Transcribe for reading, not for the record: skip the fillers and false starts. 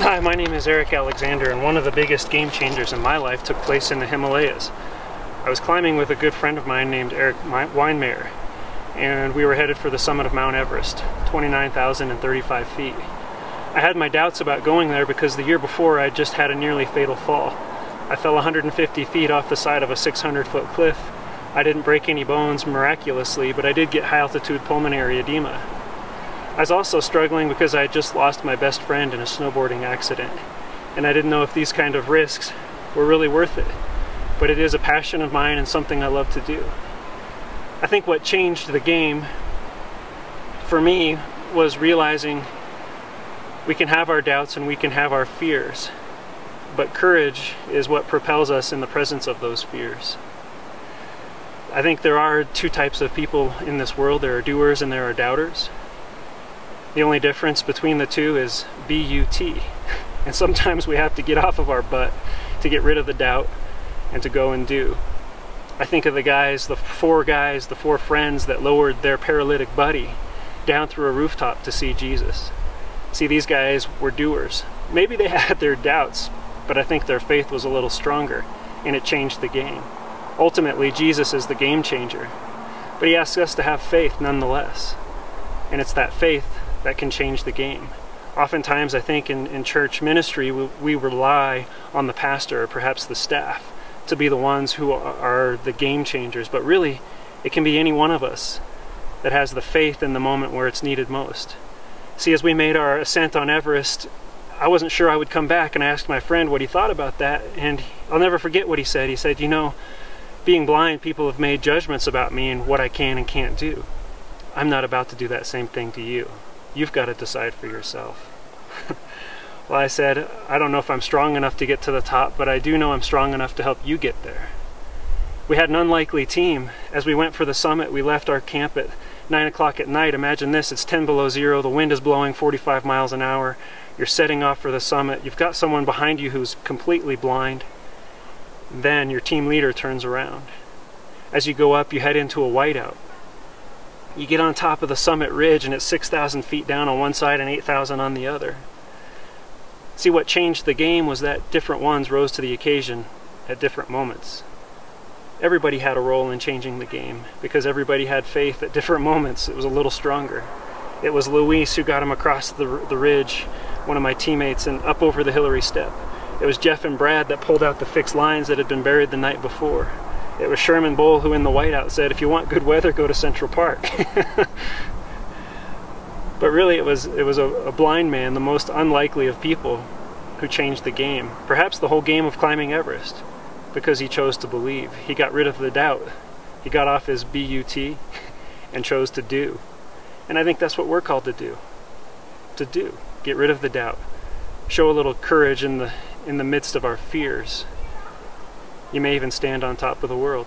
Hi, my name is Eric Alexander, and one of the biggest game changers in my life took place in the Himalayas. I was climbing with a good friend of mine named Eric Weinmayer, and we were headed for the summit of Mount Everest, 29,035 feet. I had my doubts about going there because the year before I'd just had a nearly fatal fall. I fell 150 feet off the side of a 600-foot cliff. I didn't break any bones miraculously, but I did get high-altitude pulmonary edema. I was also struggling because I had just lost my best friend in a snowboarding accident, and I didn't know if these kind of risks were really worth it. But it is a passion of mine and something I love to do. I think what changed the game for me was realizing we can have our doubts and we can have our fears, but courage is what propels us in the presence of those fears. I think there are two types of people in this world. There are doers and there are doubters. The only difference between the two is B-U-T. And sometimes we have to get off of our butt to get rid of the doubt and to go and do. I think of the four friends that lowered their paralytic buddy down through a rooftop to see Jesus. See, these guys were doers. Maybe they had their doubts, but I think their faith was a little stronger, and it changed the game. Ultimately, Jesus is the game changer, but he asks us to have faith nonetheless. And it's that faith that can change the game. Oftentimes, I think in church ministry, we rely on the pastor or perhaps the staff to be the ones who are the game changers, but really, it can be any one of us that has the faith in the moment where it's needed most. See, as we made our ascent on Everest, I wasn't sure I would come back, and I asked my friend what he thought about that, and I'll never forget what he said. He said, you know, being blind, people have made judgments about me and what I can and can't do. I'm not about to do that same thing to you. You've got to decide for yourself. Well, I said, I don't know if I'm strong enough to get to the top, but I do know I'm strong enough to help you get there. We had an unlikely team. As we went for the summit, we left our camp at 9 o'clock at night. Imagine this, it's 10 below zero, the wind is blowing 45 miles an hour, you're setting off for the summit, you've got someone behind you who's completely blind. Then your team leader turns around. As you go up, you head into a whiteout. You get on top of the summit ridge and it's 6,000 feet down on one side and 8,000 on the other. See, what changed the game was that different ones rose to the occasion at different moments. Everybody had a role in changing the game because everybody had faith at different moments. It was a little stronger. It was Luis who got him across the ridge, one of my teammates, and up over the Hillary Step. It was Jeff and Brad that pulled out the fixed lines that had been buried the night before. It was Sherman Bull who in the whiteout said, if you want good weather, go to Central Park. But really it was a blind man, the most unlikely of people, who changed the game. Perhaps the whole game of climbing Everest, because he chose to believe. He got rid of the doubt. He got off his B-U-T and chose to do. And I think that's what we're called to do. To do. Get rid of the doubt. Show a little courage in the midst of our fears. You may even stand on top of the world.